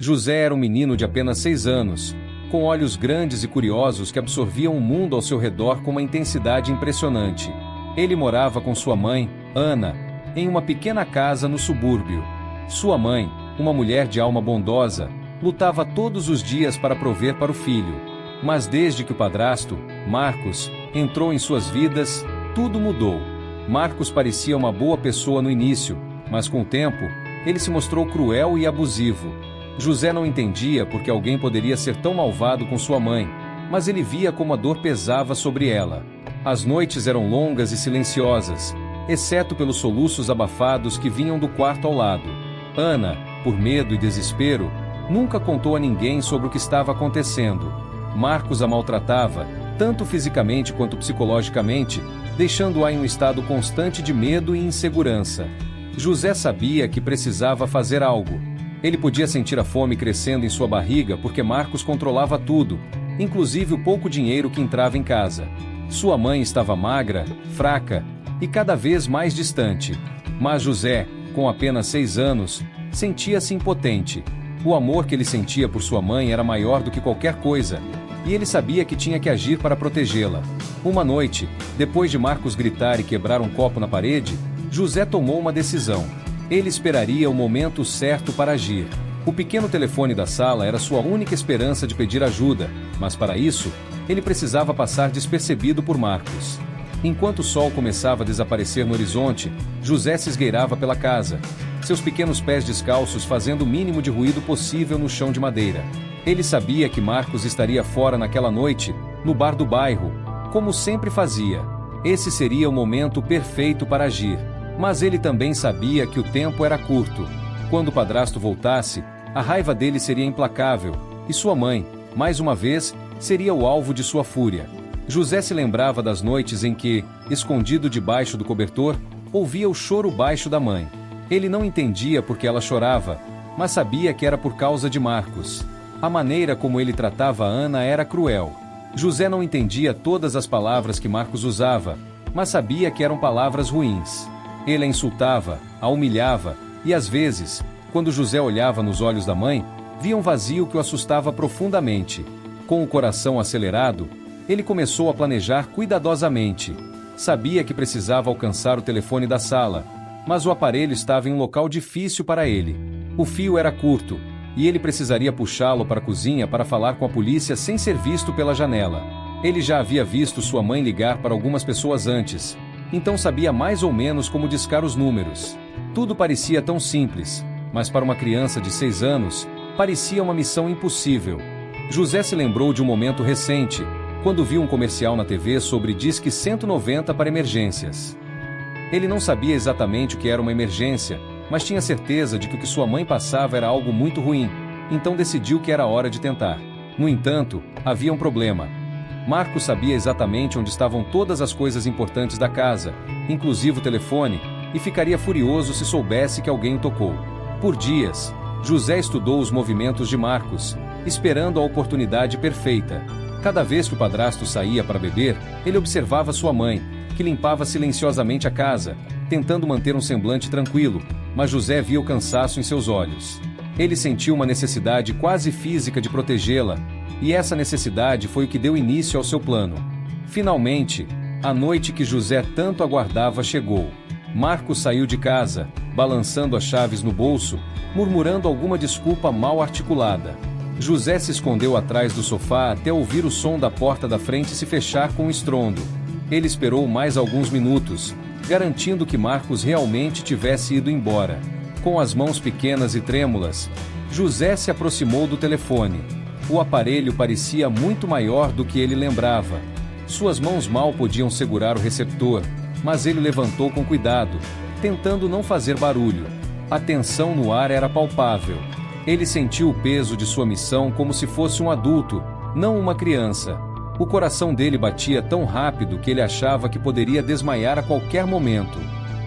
José era um menino de apenas 6 anos, com olhos grandes e curiosos que absorviam o mundo ao seu redor com uma intensidade impressionante. Ele morava com sua mãe, Ana, em uma pequena casa no subúrbio. Sua mãe, uma mulher de alma bondosa, lutava todos os dias para prover para o filho. Mas desde que o padrasto, Marcos, entrou em suas vidas, tudo mudou. Marcos parecia uma boa pessoa no início, mas com o tempo, ele se mostrou cruel e abusivo. José não entendia por que alguém poderia ser tão malvado com sua mãe, mas ele via como a dor pesava sobre ela. As noites eram longas e silenciosas, exceto pelos soluços abafados que vinham do quarto ao lado. Ana, por medo e desespero, nunca contou a ninguém sobre o que estava acontecendo. Marcos a maltratava, tanto fisicamente quanto psicologicamente, deixando-a em um estado constante de medo e insegurança. José sabia que precisava fazer algo. Ele podia sentir a fome crescendo em sua barriga porque Marcos controlava tudo, inclusive o pouco dinheiro que entrava em casa. Sua mãe estava magra, fraca e cada vez mais distante. Mas José, com apenas 6 anos, sentia-se impotente. O amor que ele sentia por sua mãe era maior do que qualquer coisa, e ele sabia que tinha que agir para protegê-la. Uma noite, depois de Marcos gritar e quebrar um copo na parede, José tomou uma decisão. Ele esperaria o momento certo para agir. O pequeno telefone da sala era sua única esperança de pedir ajuda, mas para isso, ele precisava passar despercebido por Marcos. Enquanto o sol começava a desaparecer no horizonte, José se esgueirava pela casa, seus pequenos pés descalços fazendo o mínimo de ruído possível no chão de madeira. Ele sabia que Marcos estaria fora naquela noite, no bar do bairro, como sempre fazia. Esse seria o momento perfeito para agir. Mas ele também sabia que o tempo era curto. Quando o padrasto voltasse, a raiva dele seria implacável, e sua mãe, mais uma vez, seria o alvo de sua fúria. José se lembrava das noites em que, escondido debaixo do cobertor, ouvia o choro baixo da mãe. Ele não entendia por que ela chorava, mas sabia que era por causa de Marcos. A maneira como ele tratava Ana era cruel. José não entendia todas as palavras que Marcos usava, mas sabia que eram palavras ruins. Ele a insultava, a humilhava, e às vezes, quando José olhava nos olhos da mãe, via um vazio que o assustava profundamente. Com o coração acelerado, ele começou a planejar cuidadosamente. Sabia que precisava alcançar o telefone da sala, mas o aparelho estava em um local difícil para ele. O fio era curto, e ele precisaria puxá-lo para a cozinha para falar com a polícia sem ser visto pela janela. Ele já havia visto sua mãe ligar para algumas pessoas antes, então sabia mais ou menos como discar os números. Tudo parecia tão simples, mas para uma criança de 6 anos, parecia uma missão impossível. José se lembrou de um momento recente, quando viu um comercial na TV sobre Disque 190 para emergências. Ele não sabia exatamente o que era uma emergência, mas tinha certeza de que o que sua mãe passava era algo muito ruim, então decidiu que era hora de tentar. No entanto, havia um problema. Marcos sabia exatamente onde estavam todas as coisas importantes da casa, inclusive o telefone, e ficaria furioso se soubesse que alguém o tocou. Por dias, José estudou os movimentos de Marcos, esperando a oportunidade perfeita. Cada vez que o padrasto saía para beber, ele observava sua mãe, que limpava silenciosamente a casa, tentando manter um semblante tranquilo, mas José via o cansaço em seus olhos. Ele sentiu uma necessidade quase física de protegê-la, e essa necessidade foi o que deu início ao seu plano. Finalmente, a noite que José tanto aguardava chegou. Marcos saiu de casa, balançando as chaves no bolso, murmurando alguma desculpa mal articulada. José se escondeu atrás do sofá até ouvir o som da porta da frente se fechar com um estrondo. Ele esperou mais alguns minutos, garantindo que Marcos realmente tivesse ido embora. Com as mãos pequenas e trêmulas, José se aproximou do telefone. O aparelho parecia muito maior do que ele lembrava. Suas mãos mal podiam segurar o receptor, mas ele levantou com cuidado, tentando não fazer barulho. A tensão no ar era palpável. Ele sentiu o peso de sua missão como se fosse um adulto, não uma criança. O coração dele batia tão rápido que ele achava que poderia desmaiar a qualquer momento.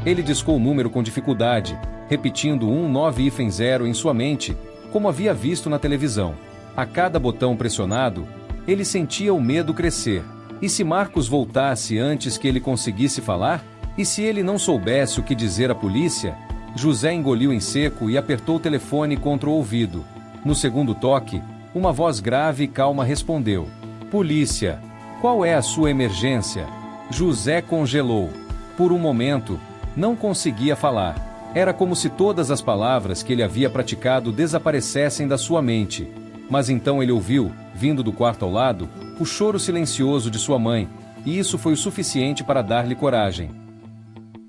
Ele discou o número com dificuldade, repetindo 19-0 em sua mente, como havia visto na televisão. A cada botão pressionado, ele sentia o medo crescer. E se Marcos voltasse antes que ele conseguisse falar? E se ele não soubesse o que dizer à polícia? José engoliu em seco e apertou o telefone contra o ouvido. No segundo toque, uma voz grave e calma respondeu: Polícia! Qual é a sua emergência? José congelou. Por um momento, não conseguia falar. Era como se todas as palavras que ele havia praticado desaparecessem da sua mente. Mas então ele ouviu, vindo do quarto ao lado, o choro silencioso de sua mãe, e isso foi o suficiente para dar-lhe coragem.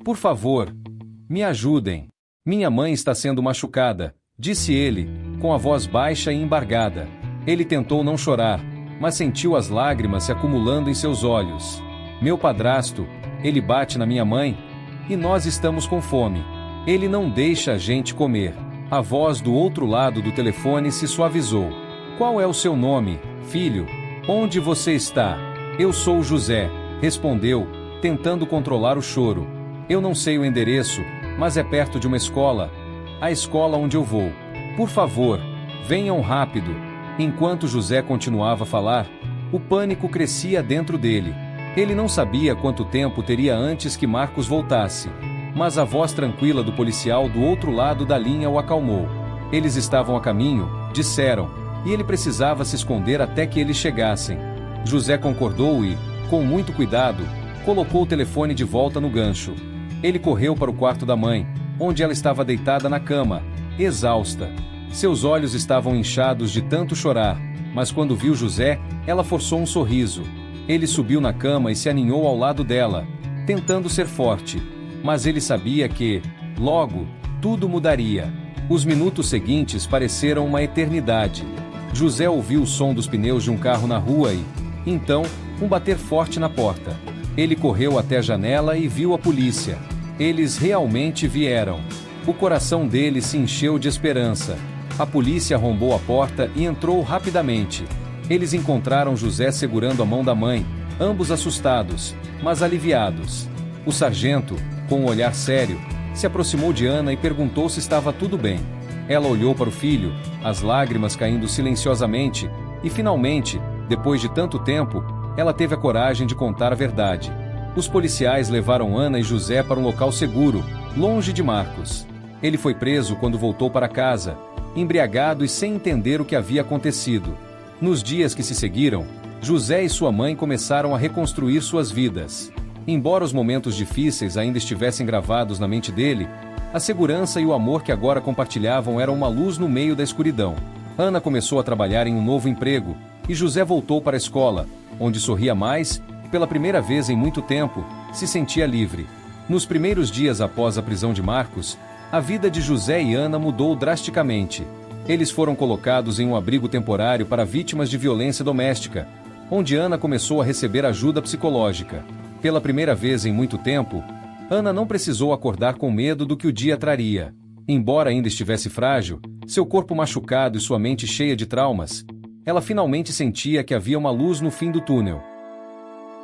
Por favor, me ajudem. Minha mãe está sendo machucada, disse ele, com a voz baixa e embargada. Ele tentou não chorar, mas sentiu as lágrimas se acumulando em seus olhos. Meu padrasto, ele bate na minha mãe, e nós estamos com fome. Ele não deixa a gente comer. A voz do outro lado do telefone se suavizou. Qual é o seu nome, filho? Onde você está? Eu sou José, respondeu, tentando controlar o choro. Eu não sei o endereço, mas é perto de uma escola. A escola onde eu vou. Por favor, venham rápido. Enquanto José continuava a falar, o pânico crescia dentro dele. Ele não sabia quanto tempo teria antes que Marcos voltasse. Mas a voz tranquila do policial do outro lado da linha o acalmou. Eles estavam a caminho, disseram, e ele precisava se esconder até que eles chegassem. José concordou e, com muito cuidado, colocou o telefone de volta no gancho. Ele correu para o quarto da mãe, onde ela estava deitada na cama, exausta. Seus olhos estavam inchados de tanto chorar, mas quando viu José, ela forçou um sorriso. Ele subiu na cama e se aninhou ao lado dela, tentando ser forte. Mas ele sabia que, logo, tudo mudaria. Os minutos seguintes pareceram uma eternidade. José ouviu o som dos pneus de um carro na rua e, então, um bater forte na porta. Ele correu até a janela e viu a polícia. Eles realmente vieram. O coração dele se encheu de esperança. A polícia arrombou a porta e entrou rapidamente. Eles encontraram José segurando a mão da mãe, ambos assustados, mas aliviados. O sargento, com um olhar sério, se aproximou de Ana e perguntou se estava tudo bem. Ela olhou para o filho, as lágrimas caindo silenciosamente, e finalmente, depois de tanto tempo, ela teve a coragem de contar a verdade. Os policiais levaram Ana e José para um local seguro, longe de Marcos. Ele foi preso quando voltou para casa, embriagado e sem entender o que havia acontecido. Nos dias que se seguiram, José e sua mãe começaram a reconstruir suas vidas. Embora os momentos difíceis ainda estivessem gravados na mente dele, a segurança e o amor que agora compartilhavam eram uma luz no meio da escuridão. Ana começou a trabalhar em um novo emprego, e José voltou para a escola, onde sorria mais e, pela primeira vez em muito tempo, se sentia livre. Nos primeiros dias após a prisão de Marcos, a vida de José e Ana mudou drasticamente. Eles foram colocados em um abrigo temporário para vítimas de violência doméstica, onde Ana começou a receber ajuda psicológica. Pela primeira vez em muito tempo, Ana não precisou acordar com medo do que o dia traria. Embora ainda estivesse frágil, seu corpo machucado e sua mente cheia de traumas, ela finalmente sentia que havia uma luz no fim do túnel.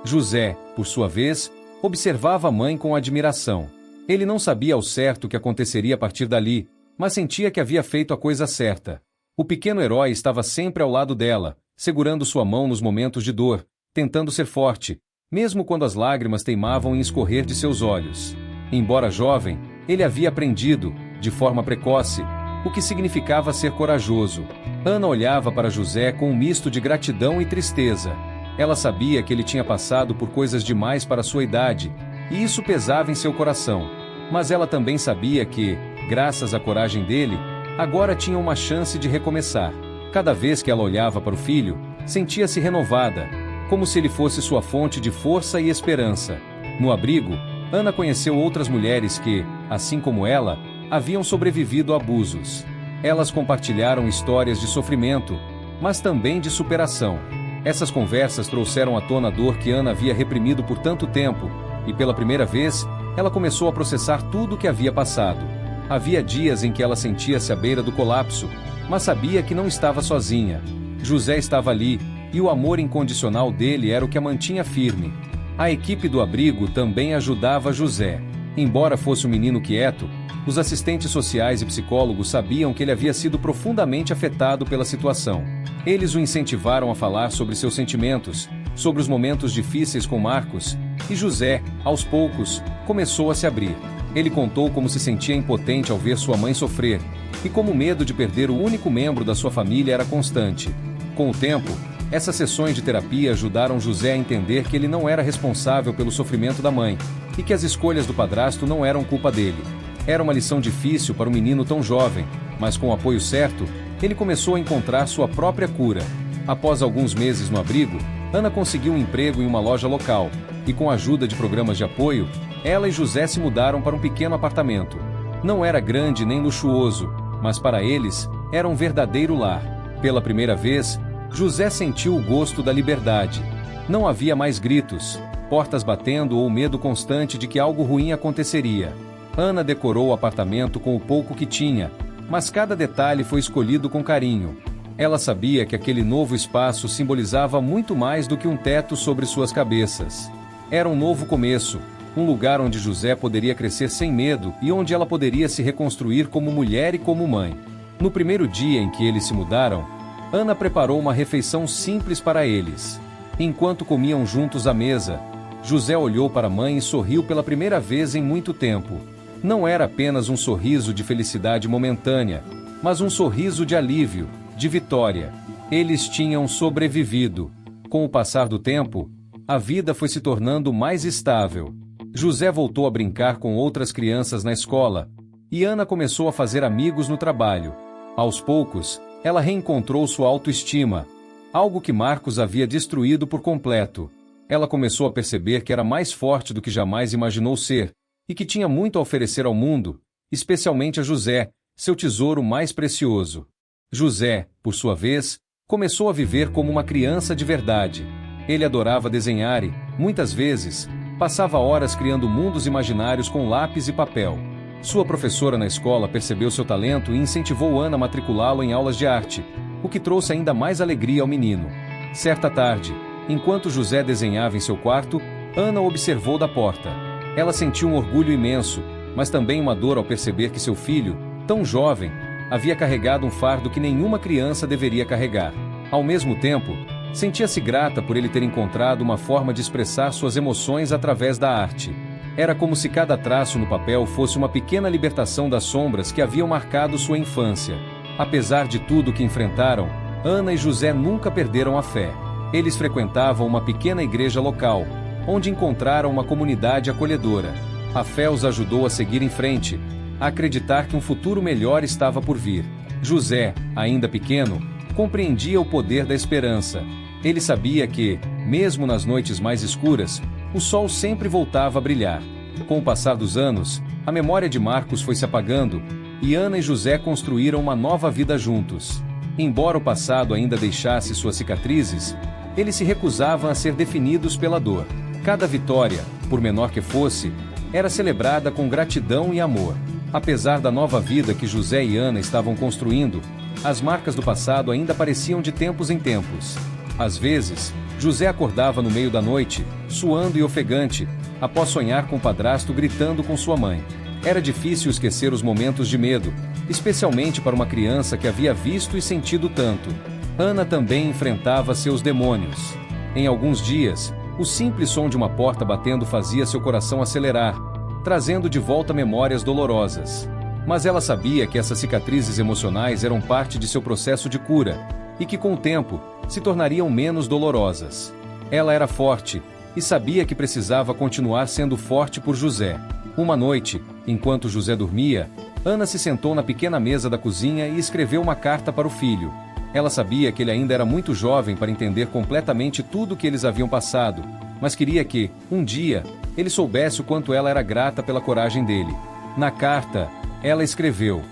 José, por sua vez, observava a mãe com admiração. Ele não sabia ao certo o que aconteceria a partir dali, mas sentia que havia feito a coisa certa. O pequeno herói estava sempre ao lado dela, segurando sua mão nos momentos de dor, tentando ser forte, mesmo quando as lágrimas teimavam em escorrer de seus olhos. Embora jovem, ele havia aprendido, de forma precoce, o que significava ser corajoso. Ana olhava para José com um misto de gratidão e tristeza. Ela sabia que ele tinha passado por coisas demais para sua idade, e isso pesava em seu coração. Mas ela também sabia que, graças à coragem dele, agora tinha uma chance de recomeçar. Cada vez que ela olhava para o filho, sentia-se renovada, como se ele fosse sua fonte de força e esperança. No abrigo, Ana conheceu outras mulheres que, assim como ela, haviam sobrevivido a abusos. Elas compartilharam histórias de sofrimento, mas também de superação. Essas conversas trouxeram à tona a dor que Ana havia reprimido por tanto tempo, e pela primeira vez, ela começou a processar tudo o que havia passado. Havia dias em que ela sentia-se à beira do colapso, mas sabia que não estava sozinha. José estava ali, e o amor incondicional dele era o que a mantinha firme. A equipe do abrigo também ajudava José. Embora fosse um menino quieto, os assistentes sociais e psicólogos sabiam que ele havia sido profundamente afetado pela situação. Eles o incentivaram a falar sobre seus sentimentos, sobre os momentos difíceis com Marcos, e José, aos poucos, começou a se abrir. Ele contou como se sentia impotente ao ver sua mãe sofrer, e como o medo de perder o único membro da sua família era constante. Com o tempo, essas sessões de terapia ajudaram José a entender que ele não era responsável pelo sofrimento da mãe, e que as escolhas do padrasto não eram culpa dele. Era uma lição difícil para um menino tão jovem, mas com o apoio certo, ele começou a encontrar sua própria cura. Após alguns meses no abrigo, Ana conseguiu um emprego em uma loja local, e com a ajuda de programas de apoio, ela e José se mudaram para um pequeno apartamento. Não era grande nem luxuoso, mas para eles, era um verdadeiro lar. Pela primeira vez, José sentiu o gosto da liberdade. Não havia mais gritos, portas batendo ou medo constante de que algo ruim aconteceria. Ana decorou o apartamento com o pouco que tinha, mas cada detalhe foi escolhido com carinho. Ela sabia que aquele novo espaço simbolizava muito mais do que um teto sobre suas cabeças. Era um novo começo, um lugar onde José poderia crescer sem medo e onde ela poderia se reconstruir como mulher e como mãe. No primeiro dia em que eles se mudaram, Ana preparou uma refeição simples para eles. Enquanto comiam juntos à mesa, José olhou para a mãe e sorriu pela primeira vez em muito tempo. Não era apenas um sorriso de felicidade momentânea, mas um sorriso de alívio, de vitória. Eles tinham sobrevivido. Com o passar do tempo, a vida foi se tornando mais estável. José voltou a brincar com outras crianças na escola, e Ana começou a fazer amigos no trabalho. Aos poucos, ela reencontrou sua autoestima, algo que Marcos havia destruído por completo. Ela começou a perceber que era mais forte do que jamais imaginou ser, e que tinha muito a oferecer ao mundo, especialmente a José, seu tesouro mais precioso. José, por sua vez, começou a viver como uma criança de verdade. Ele adorava desenhar e, muitas vezes, passava horas criando mundos imaginários com lápis e papel. Sua professora na escola percebeu seu talento e incentivou Ana a matriculá-lo em aulas de arte, o que trouxe ainda mais alegria ao menino. Certa tarde, enquanto José desenhava em seu quarto, Ana o observou da porta. Ela sentiu um orgulho imenso, mas também uma dor ao perceber que seu filho, tão jovem, havia carregado um fardo que nenhuma criança deveria carregar. Ao mesmo tempo, sentia-se grata por ele ter encontrado uma forma de expressar suas emoções através da arte. Era como se cada traço no papel fosse uma pequena libertação das sombras que haviam marcado sua infância. Apesar de tudo que enfrentaram, Ana e José nunca perderam a fé. Eles frequentavam uma pequena igreja local, onde encontraram uma comunidade acolhedora. A fé os ajudou a seguir em frente, a acreditar que um futuro melhor estava por vir. José, ainda pequeno, compreendia o poder da esperança. Ele sabia que, mesmo nas noites mais escuras, o sol sempre voltava a brilhar. Com o passar dos anos, a memória de Marcos foi se apagando, e Ana e José construíram uma nova vida juntos. Embora o passado ainda deixasse suas cicatrizes, eles se recusavam a ser definidos pela dor. Cada vitória, por menor que fosse, era celebrada com gratidão e amor. Apesar da nova vida que José e Ana estavam construindo, as marcas do passado ainda apareciam de tempos em tempos. Às vezes, José acordava no meio da noite, suando e ofegante, após sonhar com o padrasto gritando com sua mãe. Era difícil esquecer os momentos de medo, especialmente para uma criança que havia visto e sentido tanto. Ana também enfrentava seus demônios. Em alguns dias, o simples som de uma porta batendo fazia seu coração acelerar, trazendo de volta memórias dolorosas. Mas ela sabia que essas cicatrizes emocionais eram parte de seu processo de cura, e que com o tempo, se tornariam menos dolorosas. Ela era forte, e sabia que precisava continuar sendo forte por José. Uma noite, enquanto José dormia, Ana se sentou na pequena mesa da cozinha e escreveu uma carta para o filho. Ela sabia que ele ainda era muito jovem para entender completamente tudo o que eles haviam passado, mas queria que, um dia, ele soubesse o quanto ela era grata pela coragem dele. Na carta, ela escreveu: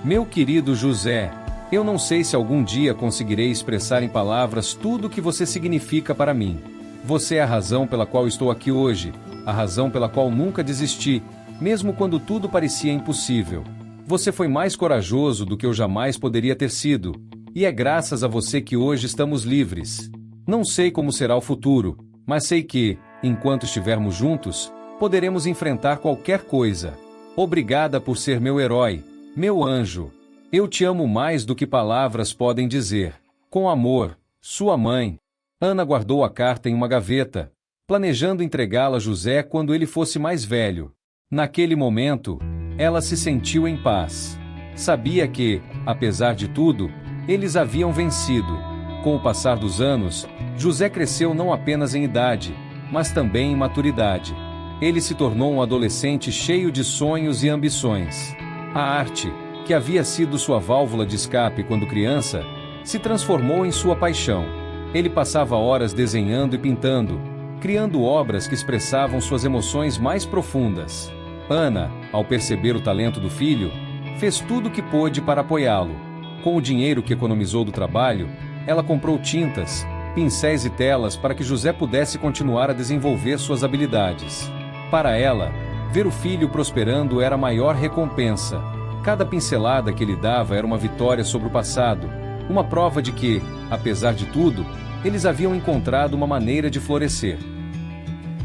Meu querido José, eu não sei se algum dia conseguirei expressar em palavras tudo o que você significa para mim. Você é a razão pela qual estou aqui hoje, a razão pela qual nunca desisti, mesmo quando tudo parecia impossível. Você foi mais corajoso do que eu jamais poderia ter sido, e é graças a você que hoje estamos livres. Não sei como será o futuro, mas sei que, enquanto estivermos juntos, poderemos enfrentar qualquer coisa. Obrigada por ser meu herói, meu anjo. Eu te amo mais do que palavras podem dizer. Com amor, sua mãe. Ana guardou a carta em uma gaveta, planejando entregá-la a José quando ele fosse mais velho. Naquele momento, ela se sentiu em paz. Sabia que, apesar de tudo, eles haviam vencido. Com o passar dos anos, José cresceu não apenas em idade, mas também em maturidade. Ele se tornou um adolescente cheio de sonhos e ambições. A arte, que havia sido sua válvula de escape quando criança, se transformou em sua paixão. Ele passava horas desenhando e pintando, criando obras que expressavam suas emoções mais profundas. Ana, ao perceber o talento do filho, fez tudo o que pôde para apoiá-lo. Com o dinheiro que economizou do trabalho, ela comprou tintas, pincéis e telas para que José pudesse continuar a desenvolver suas habilidades. Para ela, ver o filho prosperando era a maior recompensa. Cada pincelada que ele dava era uma vitória sobre o passado, uma prova de que, apesar de tudo, eles haviam encontrado uma maneira de florescer.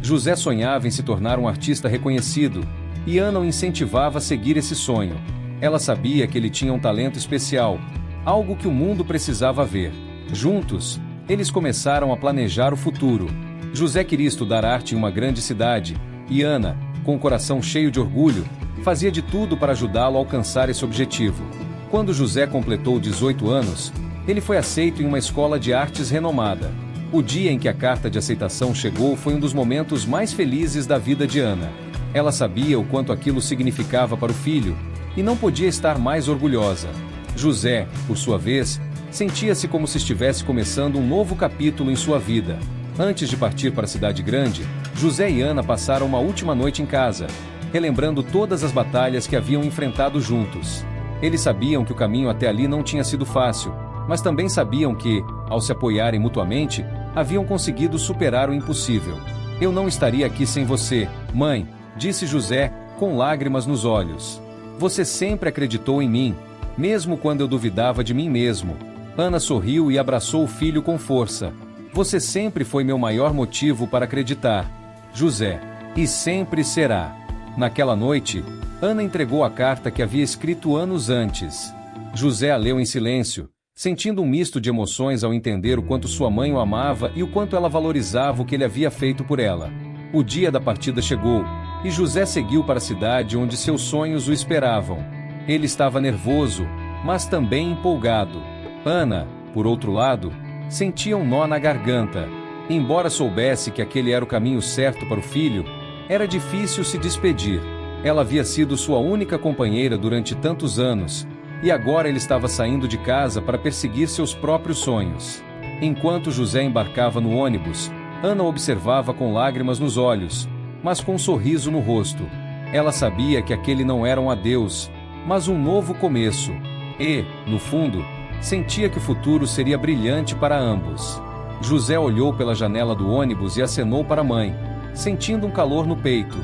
José sonhava em se tornar um artista reconhecido, e Ana o incentivava a seguir esse sonho. Ela sabia que ele tinha um talento especial, algo que o mundo precisava ver. Juntos, eles começaram a planejar o futuro. José queria estudar arte em uma grande cidade, e Ana, com o coração cheio de orgulho, fazia de tudo para ajudá-lo a alcançar esse objetivo. Quando José completou 18 anos, ele foi aceito em uma escola de artes renomada. O dia em que a carta de aceitação chegou foi um dos momentos mais felizes da vida de Ana. Ela sabia o quanto aquilo significava para o filho, e não podia estar mais orgulhosa. José, por sua vez, sentia-se como se estivesse começando um novo capítulo em sua vida. Antes de partir para a cidade grande, José e Ana passaram uma última noite em casa, relembrando todas as batalhas que haviam enfrentado juntos. Eles sabiam que o caminho até ali não tinha sido fácil, mas também sabiam que, ao se apoiarem mutuamente, haviam conseguido superar o impossível. "Eu não estaria aqui sem você, mãe", disse José, com lágrimas nos olhos. "Você sempre acreditou em mim, mesmo quando eu duvidava de mim mesmo." Ana sorriu e abraçou o filho com força. "Você sempre foi meu maior motivo para acreditar, José, e sempre será." Naquela noite, Ana entregou a carta que havia escrito anos antes. José a leu em silêncio, sentindo um misto de emoções ao entender o quanto sua mãe o amava e o quanto ela valorizava o que ele havia feito por ela. O dia da partida chegou, e José seguiu para a cidade onde seus sonhos o esperavam. Ele estava nervoso, mas também empolgado. Ana, por outro lado, sentia um nó na garganta. Embora soubesse que aquele era o caminho certo para o filho, era difícil se despedir. Ela havia sido sua única companheira durante tantos anos, e agora ele estava saindo de casa para perseguir seus próprios sonhos. Enquanto José embarcava no ônibus, Ana observava com lágrimas nos olhos, mas com um sorriso no rosto. Ela sabia que aquele não era um adeus, mas um novo começo. E, no fundo, sentia que o futuro seria brilhante para ambos. José olhou pela janela do ônibus e acenou para a mãe, sentindo um calor no peito.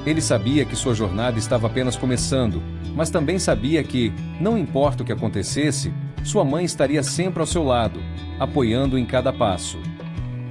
Ele sabia que sua jornada estava apenas começando, mas também sabia que, não importa o que acontecesse, sua mãe estaria sempre ao seu lado, apoiando em cada passo.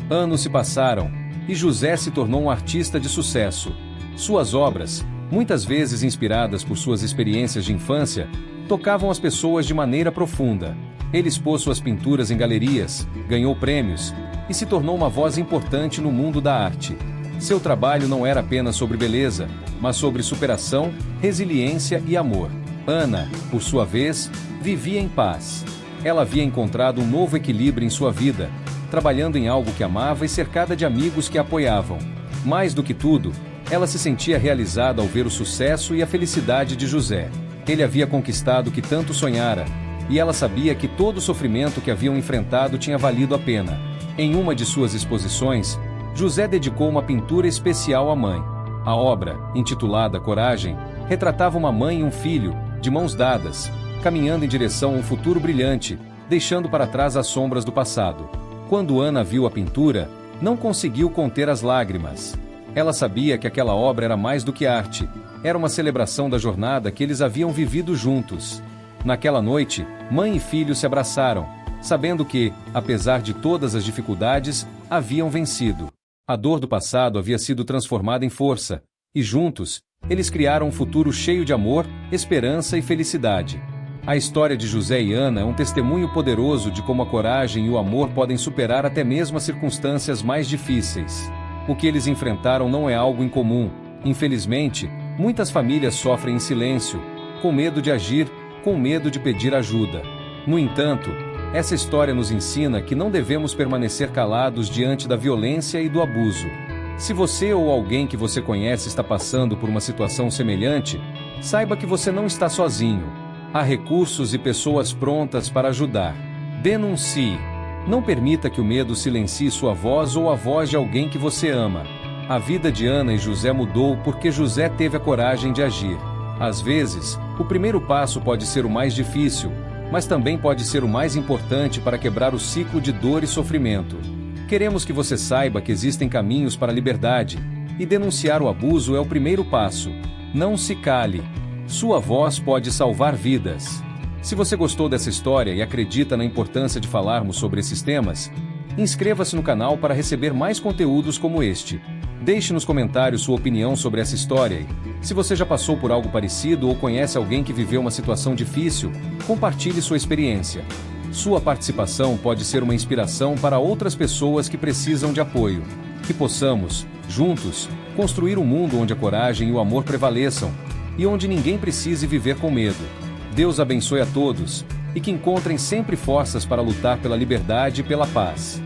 Anos se passaram, e José se tornou um artista de sucesso. Suas obras, muitas vezes inspiradas por suas experiências de infância, tocavam as pessoas de maneira profunda. Ele expôs suas pinturas em galerias, ganhou prêmios, e se tornou uma voz importante no mundo da arte. Seu trabalho não era apenas sobre beleza, mas sobre superação, resiliência e amor. Ana, por sua vez, vivia em paz. Ela havia encontrado um novo equilíbrio em sua vida, trabalhando em algo que amava e cercada de amigos que a apoiavam. Mais do que tudo, ela se sentia realizada ao ver o sucesso e a felicidade de José. Ele havia conquistado o que tanto sonhara, e ela sabia que todo o sofrimento que haviam enfrentado tinha valido a pena. Em uma de suas exposições, José dedicou uma pintura especial à mãe. A obra, intitulada Coragem, retratava uma mãe e um filho, de mãos dadas, caminhando em direção a um futuro brilhante, deixando para trás as sombras do passado. Quando Ana viu a pintura, não conseguiu conter as lágrimas. Ela sabia que aquela obra era mais do que arte, era uma celebração da jornada que eles haviam vivido juntos. Naquela noite, mãe e filho se abraçaram, sabendo que, apesar de todas as dificuldades, haviam vencido. A dor do passado havia sido transformada em força, e juntos, eles criaram um futuro cheio de amor, esperança e felicidade. A história de José e Ana é um testemunho poderoso de como a coragem e o amor podem superar até mesmo as circunstâncias mais difíceis. O que eles enfrentaram não é algo incomum. Infelizmente, Muitas famílias sofrem em silêncio, com medo de agir, com medo de pedir ajuda. No entanto, essa história nos ensina que não devemos permanecer calados diante da violência e do abuso. Se você ou alguém que você conhece está passando por uma situação semelhante, saiba que você não está sozinho. Há recursos e pessoas prontas para ajudar. Denuncie. Não permita que o medo silencie sua voz ou a voz de alguém que você ama. A vida de Ana e José mudou porque José teve a coragem de agir. Às vezes, o primeiro passo pode ser o mais difícil, mas também pode ser o mais importante para quebrar o ciclo de dor e sofrimento. Queremos que você saiba que existem caminhos para a liberdade, e denunciar o abuso é o primeiro passo. Não se cale. Sua voz pode salvar vidas. Se você gostou dessa história e acredita na importância de falarmos sobre esses temas, inscreva-se no canal para receber mais conteúdos como este. Deixe nos comentários sua opinião sobre essa história e, se você já passou por algo parecido ou conhece alguém que viveu uma situação difícil, compartilhe sua experiência. Sua participação pode ser uma inspiração para outras pessoas que precisam de apoio. Que possamos, juntos, construir um mundo onde a coragem e o amor prevaleçam, e onde ninguém precise viver com medo. Deus abençoe a todos, e que encontrem sempre forças para lutar pela liberdade e pela paz.